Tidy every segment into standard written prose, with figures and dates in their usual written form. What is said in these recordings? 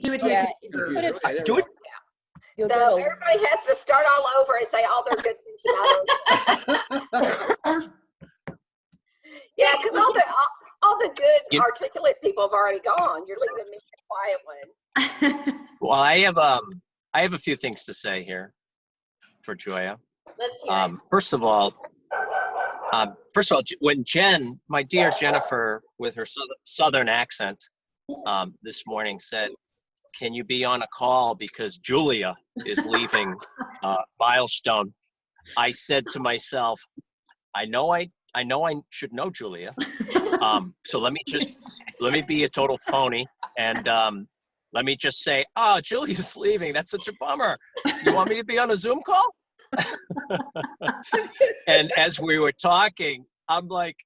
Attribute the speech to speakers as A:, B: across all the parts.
A: Do it to
B: Yeah,
A: the
B: you
A: computer.
B: put it,
C: Okay, there we
D: Do
C: go.
D: it.
B: you'll
E: So
B: get a,
E: everybody has to start all over and say all their good things about them. Yeah, because all the good articulate people have already gone. You're leaving me the quiet one.
D: Well, I have a few things to say here for Gioia.
F: Let's hear it.
D: First of all, when Jen, my dear Jennifer, with her southern accent, this morning said, "Can you be on a call because Julia is leaving Milestone?" I said to myself, I know I should know Julia. So let me be a total phony and let me just say, "Oh, Julia's leaving. That's such a bummer. You want me to be on a Zoom call?" And as we were talking, I'm like,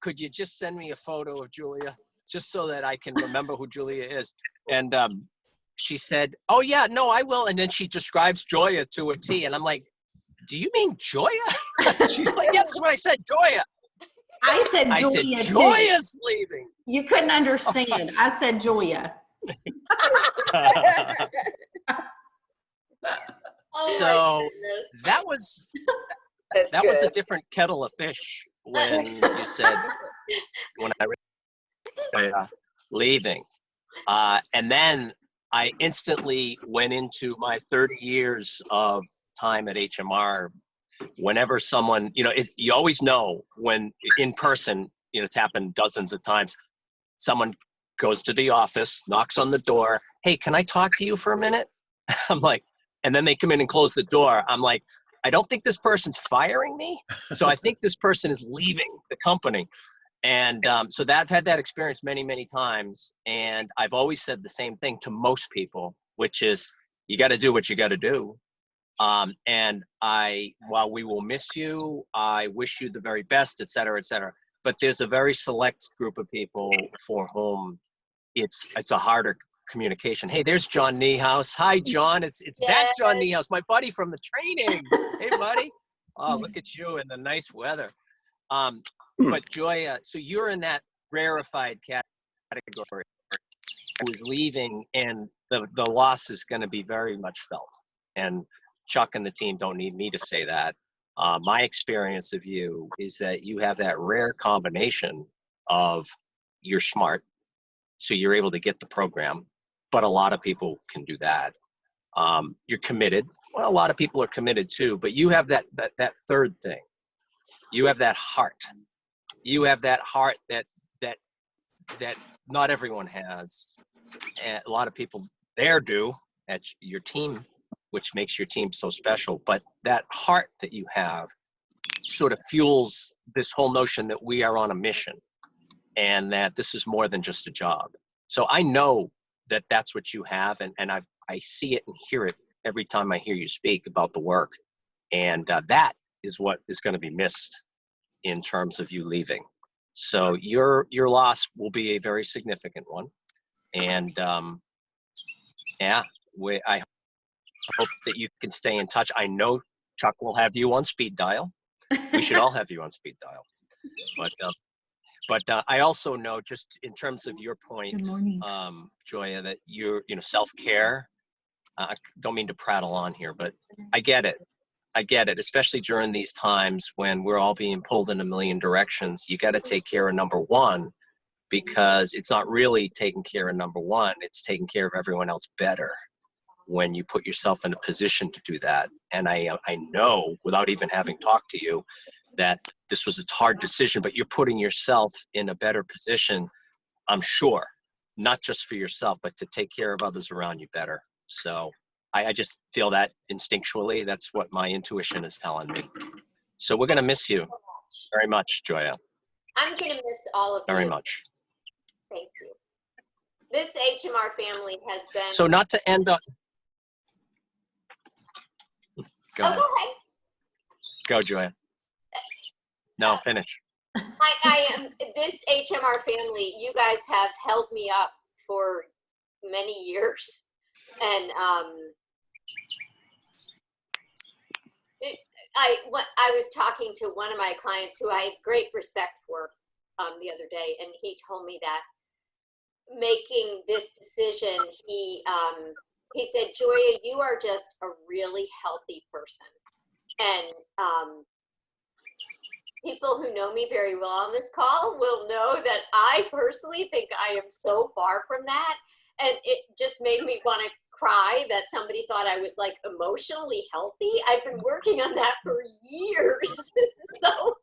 D: "Could you just send me a photo of Julia just so that I can remember who Julia is?" And she said, "Oh yeah, no, I will." And then she describes Gioia to a T, and I'm like, "Do you mean Gioia?" She's like, "Yeah, that's what I said, Gioia."
A: I said
D: I said,
A: Julia too.
D: "Gioia's leaving."
A: You couldn't understand. I said Gioia.
F: Oh
D: So
F: my goodness.
D: that was a different kettle of fish when you said, when I read leaving. And then I instantly went into my 30 years of time at HMR. Whenever someone, you always know when in person, it's happened dozens of times, someone goes to the office, knocks on the door, "Hey, can I talk to you for a minute?" I'm like, and then they come in and close the door. I'm like, I don't think this person's firing me. So I think this person is leaving the company. And so I've had that experience many, many times. And I've always said the same thing to most people, which is you got to do what you got to do. And while we will miss you, I wish you the very best, et cetera, et cetera. But there's a very select group of people for whom it's a harder communication. Hey, there's John Niehaus. Hi, John. It's that John Niehaus, my buddy from the training. Hey, buddy. Oh, look at you in the nice weather. But Gioia, so you're in that rarefied category who is leaving, and the loss is going to be very much felt. And Chuck and the team don't need me to say that. My experience of you is that you have that rare combination of you're smart, so you're able to get the program, but a lot of people can do that. You're committed. Well, a lot of people are committed too, but you have that third thing. You have that heart. You have that heart that not everyone has. And a lot of people there do at your team, which makes your team so special. But that heart that you have sort of fuels this whole notion that we are on a mission and that this is more than just a job. So I know that that's what you have, and I see it and hear it every time I hear you speak about the work. And that is what is going to be missed in terms of you leaving. So your loss will be a very significant one. And I hope that you can stay in touch. I know Chuck will have you on speed dial. We should all have you on speed dial. But I also know, just in terms of your point, Gioia, that self-care. I don't mean to prattle on here, but I get it. I get it, especially during these times when we're all being pulled in a million directions. You got to take care of number one, because it's not really taking care of number one. It's taking care of everyone else better when you put yourself in a position to do that. And I know, without even having talked to you, that this was a hard decision, but you're putting yourself in a better position, I'm sure, not just for yourself, but to take care of others around you better. So I just feel that instinctually. That's what my intuition is telling me. So we're going to miss you very much, Gioia.
F: I'm going to miss all of you.
D: Very much.
F: Thank you. This HMR family has been...
D: So not to end up... Go ahead.
F: Go ahead.
D: Go, Gioia. No, finish.
F: I am this HMR family. You guys have held me up for many years, and I was talking to one of my clients who I have great respect for the other day, and he told me that making this decision, he said, Gioia, you are just a really healthy person. And people who know me very well on this call will know that I personally think I am so far from that. And it just made me want to cry that somebody thought I was like emotionally healthy. I've been working on that for years. So,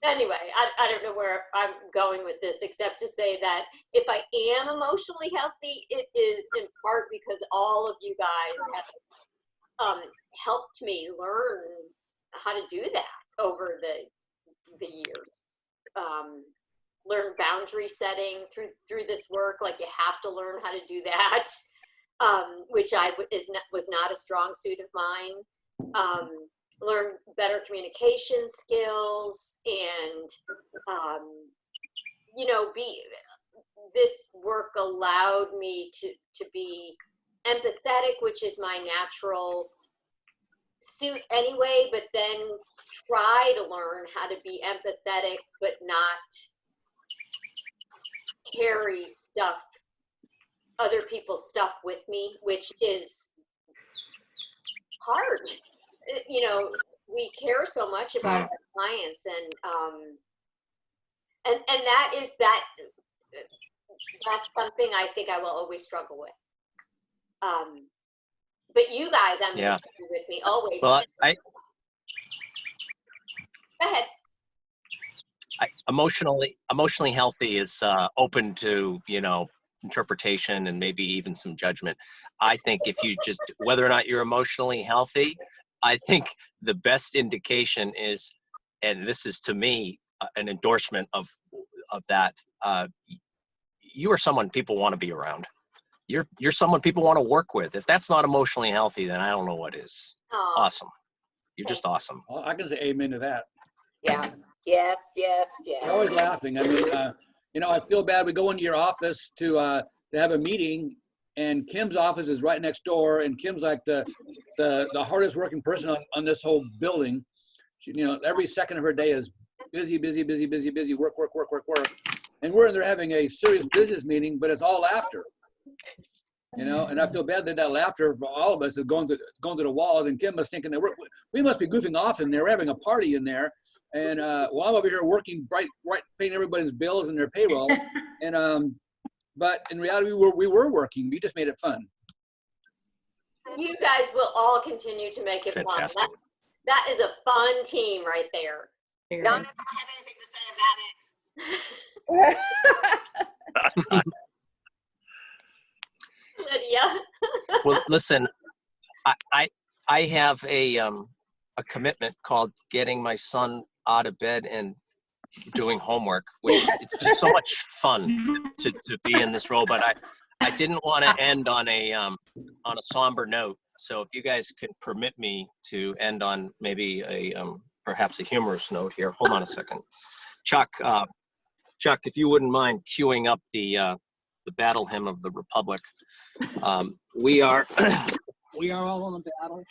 F: anyway, I don't know where I'm going with this, except to say that if I am emotionally healthy, it is in part because all of you guys have helped me learn how to do that over the years. Learn boundary setting through this work. Like, you have to learn how to do that, which was not a strong suit of mine. Learn better communication skills, and this work allowed me to be empathetic, which is my natural suit anyway, but then try to learn how to be empathetic but not carry other people's stuff with me, which is hard. We care so much about our clients, and that's something I think I will always struggle with. But you guys, I'm going to be with me always.
D: Well,
F: Go ahead.
D: Emotionally healthy is open to, interpretation and maybe even some judgment. I think if you just, whether or not you're emotionally healthy, I think the best indication is, and this is to me an endorsement of that, you are someone people want to be around. You're someone people want to work with. If that's not emotionally healthy, then I don't know what is.
F: Aww.
D: Awesome. You're just awesome.
B: Well, I can say amen to that.
E: Yeah. Yes.
B: You're always laughing. I mean, I feel bad. We go into your office to have a meeting, and Kim's office is right next door, and Kim's like the hardest working person on this whole building. She, every second of her day is busy, work. And we're in there having a serious business meeting, but it's all laughter. And I feel bad that laughter for all of us is going to the walls, and Kim was thinking that we must be goofing off in there. We're having a party in there. And while I'm over here working, right, paying everybody's bills and their payroll, and but in reality, we were working. We just made it fun.
F: You guys will all continue to make it
D: Fantastic.
F: fun. That is a fun team right there.
E: None of us have anything to say about it.
F: Lydia.
D: Well, listen, I have a commitment called getting my son out of bed and doing homework, which it's just so much fun to be in this role. But I didn't want to end on a somber note. So if you guys could permit me to end on maybe perhaps a humorous note here. Hold on a second. Chuck, if you wouldn't mind queuing up the battle hymn of the Republic. We are all on the battle.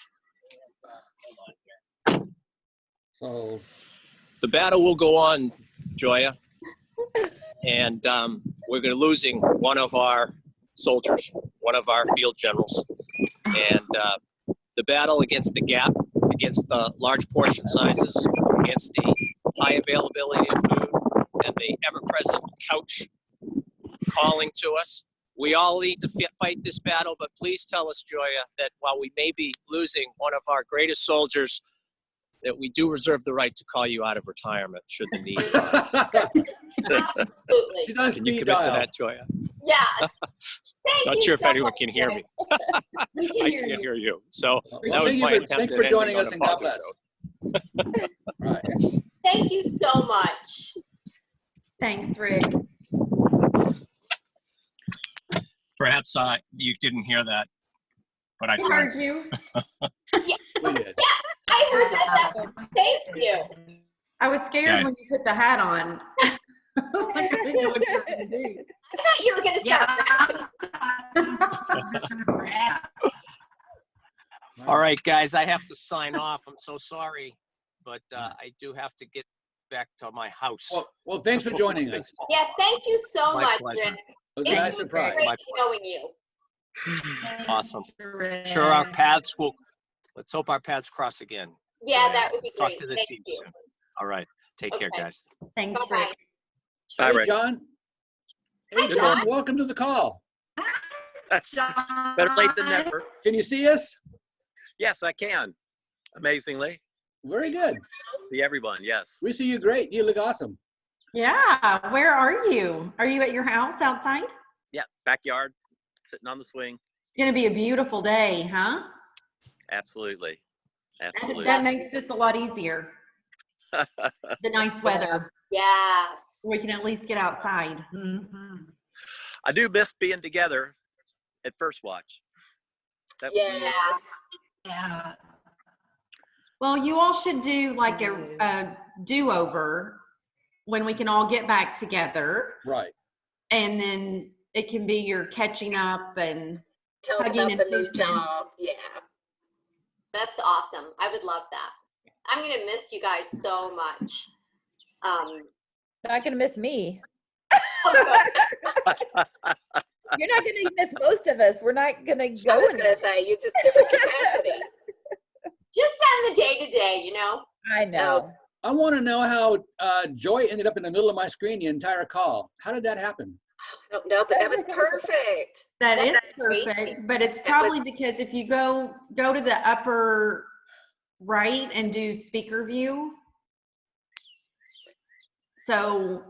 B: So
D: the battle will go on, Gioia, and we're going to losing one of our soldiers, one of our field generals, and the battle against the gap, against the large portion sizes, against the high availability of food, and the ever-present couch calling to us. We all need to fight this battle, but please tell us, Gioia, that while we may be losing one of our greatest soldiers, that we do reserve the right to call you out of retirement should the need arise.
F: Absolutely.
D: Can you commit to that, Gioia?
F: Yes.
D: Not sure if anyone can hear me.
F: We can
D: I
F: hear
D: can't
F: you.
D: hear you. So
B: well,
D: that was my attempt.
B: Thanks for joining us, and God bless.
F: Right. Thank you so much.
A: Thanks, Rick.
D: Perhaps you didn't hear that, but I
A: I
D: tried.
A: heard you.
B: We did.
F: I heard that. Thank you.
A: I was scared
D: Okay.
A: when you put the hat on. I was like, I didn't know what you were going to do.
F: I thought you were going to start rapping.
D: All right, guys, I have to sign off. I'm so sorry, but I do have to get back to my house.
B: Well, thanks for joining us.
F: Yeah, thank you so
D: My
F: much,
D: pleasure.
F: Rick.
B: It was a
F: It's
B: nice
F: been
B: surprise.
F: great knowing you.
D: Awesome. Sure, our paths will. Let's hope our paths cross again.
F: Yeah, that would be
D: Talk
F: great.
D: to the
F: Thank
D: team
F: you.
D: soon. All right. Take care,
F: Okay.
D: guys.
C: Thanks,
F: Bye-bye.
C: Rick.
G: Bye,
B: Hey,
G: Rick.
B: John. Hey,
F: Hi,
B: John.
F: John.
B: Welcome to the call.
G: Better late than never.
B: Can you see us?
G: Yes, I can. Amazingly.
B: Very good.
G: See everyone, yes.
B: We see you great. You look awesome.
C: Yeah, where are you? Are you at your house outside?
G: Yeah, backyard, sitting on the swing.
C: It's going to be a beautiful day, huh?
G: Absolutely. Absolutely.
C: That makes this a lot easier. The nice weather.
F: Yes.
C: We can at least get outside.
G: I do miss being together at First Watch. That would be,
F: Yeah.
C: Well, you all should do like a do-over when we can all get back together.
B: Right.
C: And then it can be your catching up and
E: Tell us
C: hugging
E: about
C: in
E: the new
C: person.
E: job. Yeah.
F: That's awesome. I would love that. I'm going to miss you guys so much.
H: Not gonna miss me.
F: Oh, good.
H: You're not gonna miss most of us. We're not gonna go.
E: I was
H: anywhere.
E: gonna say you just different capacity.
F: Just on the day to day, you know?
H: I know.
B: I want to know how Joy ended up in the middle of my screen the entire call. How did that happen?
E: I don't know, but that was perfect.
C: That is
F: That's great.
C: perfect, but it's
E: That
C: probably because if you go to the upper right and do speaker view, so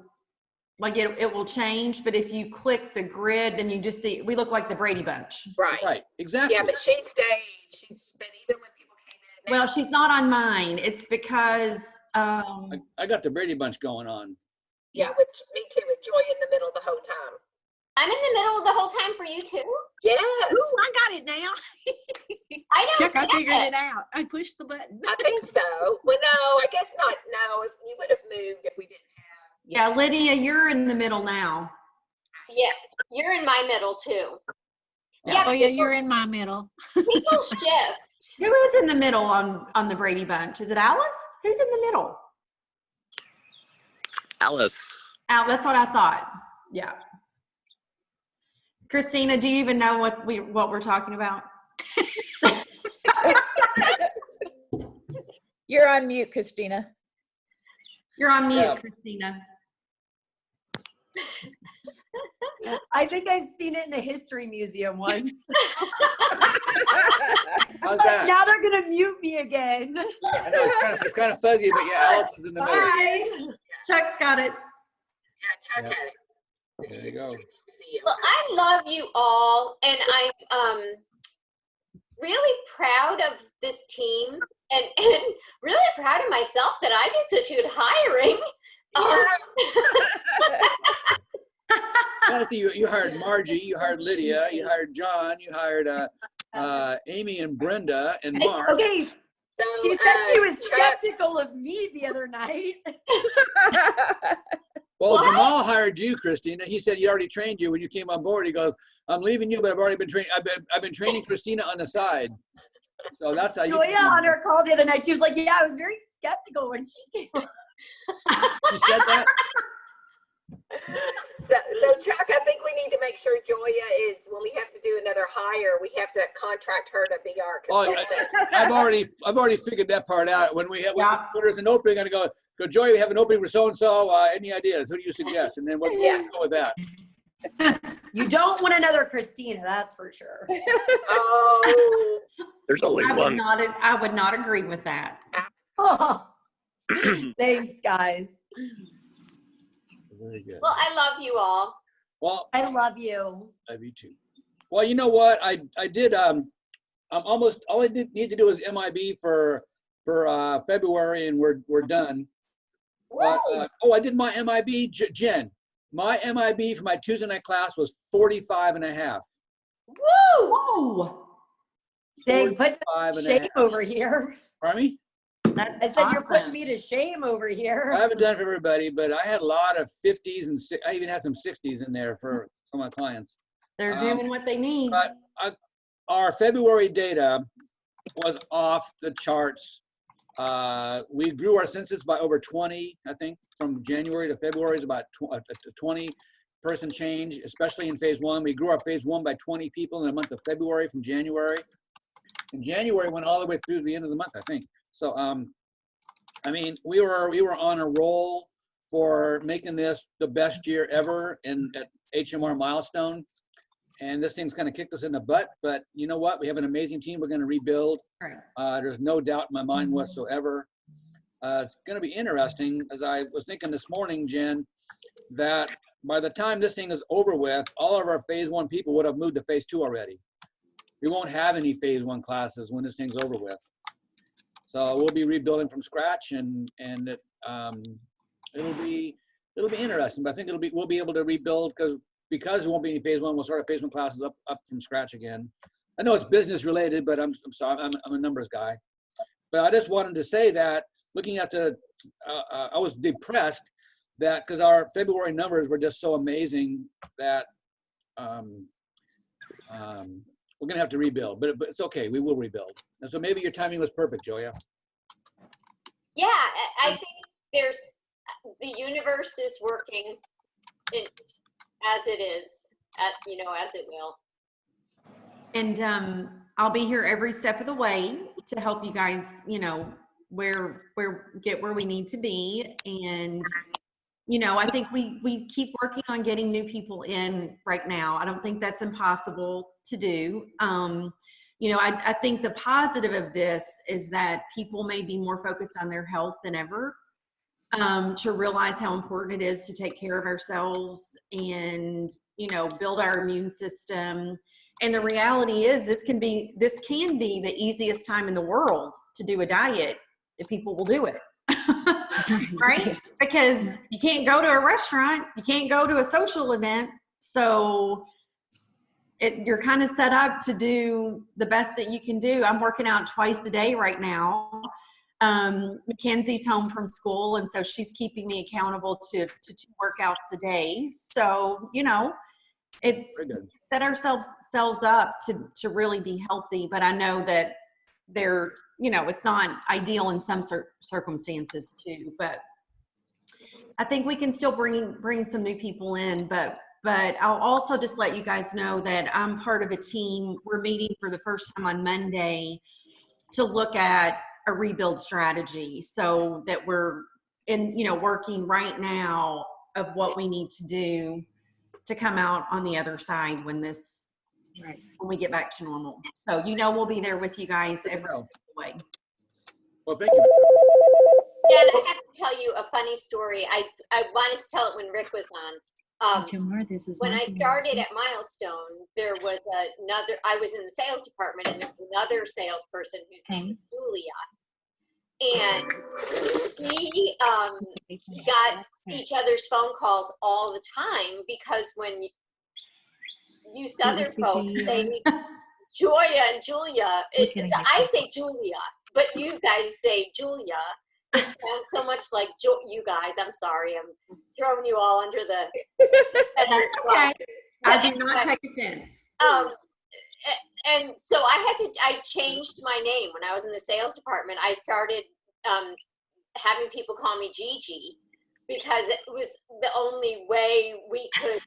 C: like it will change, but if you click the grid, then you just see, we look like the Brady Bunch.
E: Right.
B: Right. Exactly.
E: Yeah, but she stayed. She's been even when people came in.
C: Well, she's not on mine. It's because,
B: I got the Brady Bunch going on.
E: Yeah, with me too, with Joy in the middle the whole time.
F: I'm in the middle of the whole time for you too.
E: Yes.
A: Ooh, I got it now.
F: I don't
A: Check, I
F: get
A: figured
F: it.
A: it out. I pushed the button.
E: I think so. Well, no, I guess not. No, if you would have moved if we didn't have.
C: yeah, Lydia, you're in the middle now.
F: Yeah, you're in my middle too.
B: Yeah.
A: Oh yeah, you're in my middle.
F: People shift.
C: Who is in the middle on the Brady Bunch? Is it Alice? Who's in the middle?
G: Alice.
C: Al, that's what I thought. Yeah. Christina, do you even know what we're talking about?
H: You're on mute, Christina.
C: You're on mute,
B: Yeah.
C: Christina.
I: I think I've seen it in a history museum once.
B: How's
I: Like,
B: that?
I: now they're gonna mute me again.
B: I know it's kind of fuzzy, but yeah, Alice is in the middle.
I: Bye.
C: Chuck's got it.
E: Yeah, Chuck
B: Yep.
E: had it.
B: There you go.
F: Well, I love you all, and I'm really proud of this team, and really proud of myself that I did such good hiring.
B: Honestly, you hired Margie, you hired Lydia, you hired John, you hired Amy and Brenda and Mark.
I: Okay,
E: So,
I: she said she was
E: Chuck,
I: skeptical of me the other night.
B: Well,
F: What?
B: Jamal hired you, Christina. He said he already trained you when you came on board. He goes, "I'm leaving you, but I've already been training. I've been training Christina on the side." So that's how you.
I: Joya on her call the other night, she was like, "Yeah, I was very skeptical when she came on."
B: You said that.
E: so Chuck, I think we need to make sure Joya is, when we have to do another hire, we have to contract her to be our
B: Oh,
E: consultant.
B: I've already figured that part out. When we have
C: Yeah.
B: when there's an opening, I'm gonna go, Joy, we have an opening for so and so. Any ideas? Who do you suggest? And then we'll go with that.
I: You don't want another Christina, that's for sure.
E: Oh,
G: There's only
C: I
G: one.
C: would not agree with that.
I: Oh. Thanks, guys.
B: Very good.
F: Well, I love you all.
B: Well,
I: I love you.
B: love you too. Well, you know what? I did. I'm almost all I need to do is MIB for February, and we're done. I did my MIB, Jen. My MIB for my Tuesday night class was 45 and a half.
I: Woo!
C: Whoa,
I: Dang, put
B: 45 and a
I: shame
B: half.
I: over here.
B: Pardon me?
C: that's
I: I said you're putting
C: awesome.
I: me to shame over
B: I
I: here.
B: haven't done it for everybody, but I had a lot of 50s and I even had some 60s in there for some of my clients.
C: They're doing what they need.
B: But our February data was off the charts We grew our census by over 20, I think, from January to February is about 20 person change, especially in phase one. We grew our phase one by 20 people in the month of February from January. And January went all the way through the end of the month, I think. So, I mean, we were on a roll for making this the best year ever at HMR milestone. And this thing's kind of kicked us in the butt, but you know what? We have an amazing team. We're going to rebuild.
C: Right.
B: There's no doubt in my mind whatsoever. It's going to be interesting, as I was thinking this morning, Jen, that by the time this thing is over with, all of our phase one people would have moved to phase two already. We won't have any phase one classes when this thing's over with. So we'll be rebuilding from scratch, and it'll be interesting. But I think we'll be able to rebuild because there won't be any phase one. We'll start our phase one classes up from scratch again. I know it's business related, but I'm sorry, I'm a numbers guy. But I just wanted to say that looking at I was depressed that because our February numbers were just so amazing that we're gonna have to rebuild, but it's okay, we will rebuild. And so maybe your timing was perfect, Gioia.
F: Yeah, I think the universe is working as it is, as it will.
C: And I'll be here every step of the way to help you guys, get where we need to be. And, I think we keep working on getting new people in right now. I don't think that's impossible to do. I think the positive of this is that people may be more focused on their health than ever, to realize how important it is to take care of ourselves and, build our immune system. And the reality is this can be the easiest time in the world to do a diet if people will do it. Right? Because you can't go to a restaurant, you can't go to a social event. So you're kind of set up to do the best that you can do. I'm working out twice a day right now. Mackenzie's home from school, and so she's keeping me accountable to 2 workouts a day. So, it's set ourselves up to really be healthy, but I know that it's not ideal in some circumstances too, but I think we can still bring some new people in, but I'll also just let you guys know that I'm part of a team. We're meeting for the first time on Monday to look at a rebuild strategy, so that we're working right now of what we need to do to come out on the other side when we get back to normal. So we'll be there with you guys every step of the way.
B: Well, thank you.
F: Yeah, and I have to tell you a funny story. I wanted to tell it when Rick was on. When I started at Milestone, there was I was in the sales department, and there was another salesperson whose name was Julia. And we got each other's phone calls all the time, because when you Southern folks say Gioia and Julia, I say Julia, but you guys say Julia. It sounds so much like you guys. I'm sorry, I'm throwing you all under the.
C: That's okay. I do not take offense.
F: And so I changed my name when I was in the sales department. I started having people call me Gigi, because it was the only way we could,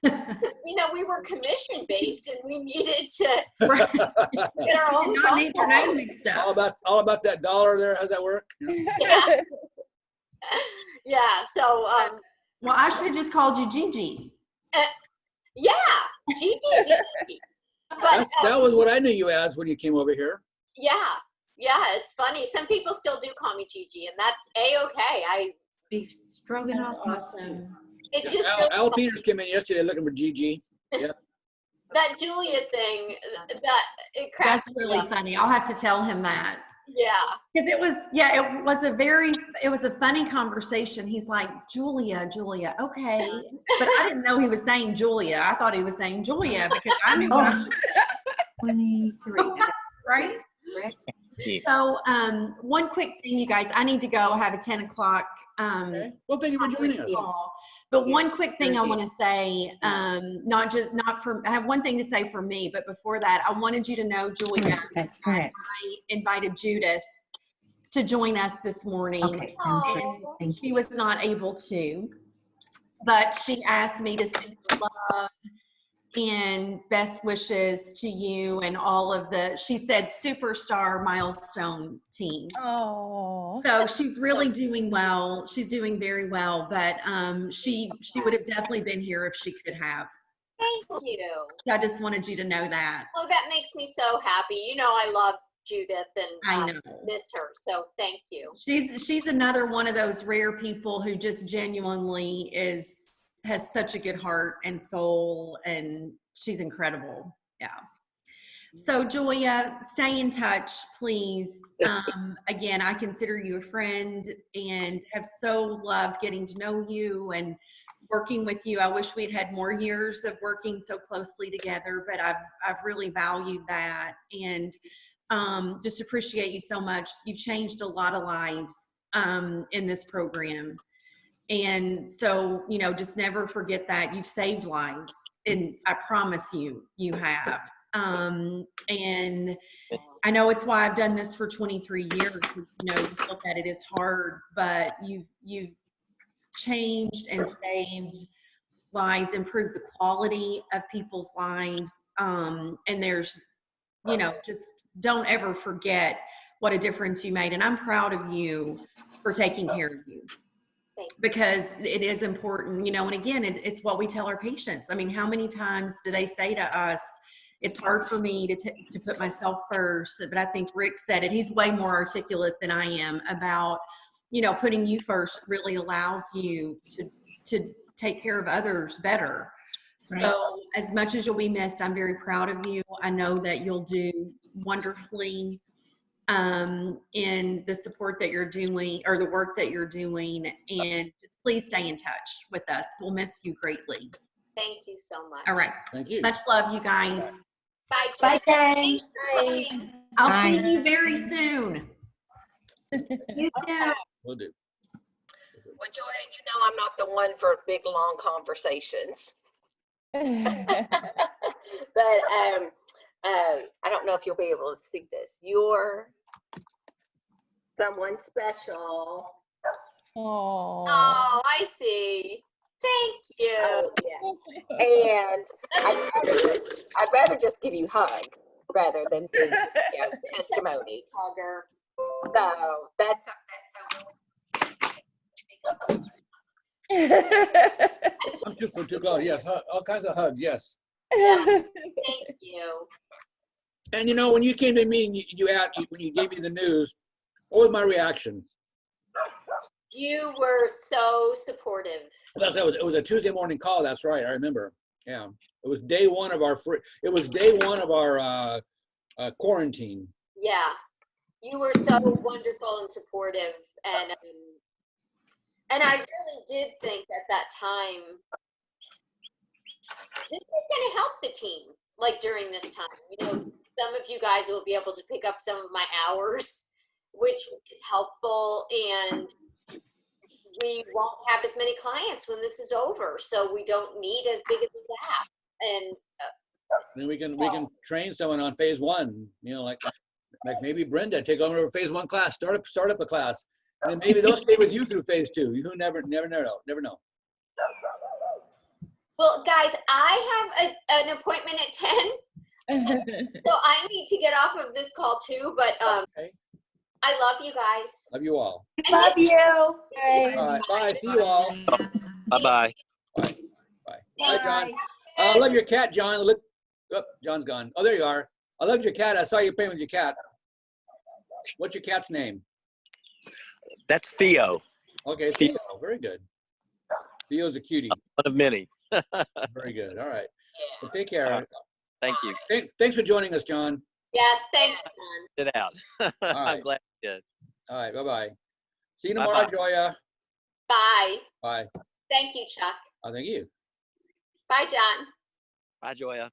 F: we were commission based, and we needed to get our own phone
C: need your name mixed up.
B: All about that dollar there. How's that work?
F: Yeah. Yeah. So,
C: well, I should have just called you Gigi.
F: Yeah, Gigi's easy. But
B: that was what I knew you as when you came over here.
F: Yeah, it's funny. Some people still do call me Gigi, and that's a-okay.
A: Beef stroganoff.
C: Awesome.
F: It's just
B: Al Peters came in yesterday looking for Gigi. Yeah.
F: That Julia thing, it cracks.
C: That's really funny. I'll have to tell him that.
F: Yeah.
C: Because it was a funny conversation. He's like, Julia, okay. But I didn't know he was saying Julia. I thought he was saying Julia, because I knew what I was
A: 23.
C: right? So one quick thing, you guys, I need to go. I have a 10 o'clock.
B: Okay. Well, thank you for joining us.
C: But one quick thing I want to say, I have one thing to say for me, but before that, I wanted you to know, Julia,
A: That's correct.
C: I invited Judith to join us this morning.
I: Okay, sounds good.
C: And
I: Thank
C: she was not able to, but she asked me to send her love and best wishes to you and all of the, she said, superstar milestone team.
H: Oh.
C: So she's really doing well. She's doing very well, but she would have definitely been here if she could have.
F: Thank you.
C: I just wanted you to know that.
F: Oh, that makes me so happy. You know, I love Judith and
C: I know.
F: miss her. So thank you.
C: She's another one of those rare people who just genuinely has such a good heart and soul, and she's incredible. Yeah. So Gioia, stay in touch, please. Again, I consider you a friend and have so loved getting to know you and working with you. I wish we'd had more years of working so closely together, but I've really valued that, and just appreciate you so much. You've changed a lot of lives in this program. And so, you know, just never forget that you've saved lives, and I promise you, you have. And I know it's why I've done this for 23 years. You know, you look at it as hard, but you've changed and saved lives, improved the quality of people's lives. And there's, you know, just don't ever forget what a difference you made. And I'm proud of you for taking care of you, because it is important, you know. And again, it's what we tell our patients. I mean, how many times do they say to us, it's hard for me to put myself first? But I think Rick said it. He's way more articulate than I am about, you know, putting you first really allows you to take care of others better.
I: Right.
C: So as much as you'll be missed, I'm very proud of you. I know that you'll do wonderfully in the support that you're doing, or the work that you're doing, and just please stay in touch with us. We'll miss you greatly.
F: Thank you so much.
C: All right.
B: Thank you.
C: Much love, you guys.
F: Bye.
I: Bye, Jane.
F: Bye.
C: I'll
I: Bye.
C: see you very soon.
I: You too.
B: Will do.
E: Well, Joy, you know I'm not the one for big, long conversations. But I don't know if you'll be able to see this. You're someone special.
H: Oh.
F: Oh, I see. Thank you.
E: Oh, yeah. And I'd rather just give you hugs rather than big, you know, testimonies.
F: Hugger.
E: So that's
B: I'm too for 2 go. Yes, all kinds of hugs. Yes.
F: Thank you.
B: And you know, when you came to me and you asked, when you gave me the news, what was my reaction?
F: You were so supportive.
B: It was a Tuesday morning call. That's right. I remember. Yeah. It was day one of our day one of our quarantine.
F: Yeah. You were so wonderful and supportive, and I really did think at that time, this is going to help the team, like during this time. You know, some of you guys will be able to pick up some of my hours, which is helpful, and we won't have as many clients when this is over, so we don't need as big a staff. And
B: then we can train someone on phase 1. You know, like maybe Brenda, take over phase 1 class, start up a class, and maybe they'll stay with you through phase 2. You never know.
F: well, guys, I have an appointment at 10, so I need to get off of this call too. But
B: Okay.
F: I love you guys.
B: Love you all.
I: Love you.
B: All right. Bye. See you all.
G: Bye-bye.
B: Bye. Bye, John. I love your cat, John. Look, oh, John's gone. Oh, there you are. I loved your cat. I saw you playing with your cat. What's your cat's name?
G: That's Theo,
B: Okay, Theo. Very good. Theo's a cutie.
G: one of many.
B: Very good. All right. Well, take care.
G: Thank you.
B: Thanks for joining us, John.
F: Yes, thanks, John.
G: Get out.
B: right.
G: I'm glad you did.
B: All right. Bye-bye. See you tomorrow,
G: Bye-bye.
B: Gioia.
F: Bye.
B: Bye.
F: Thank you, Chuck.
B: Oh, thank you.
F: Bye, John.
G: Bye, Gioia.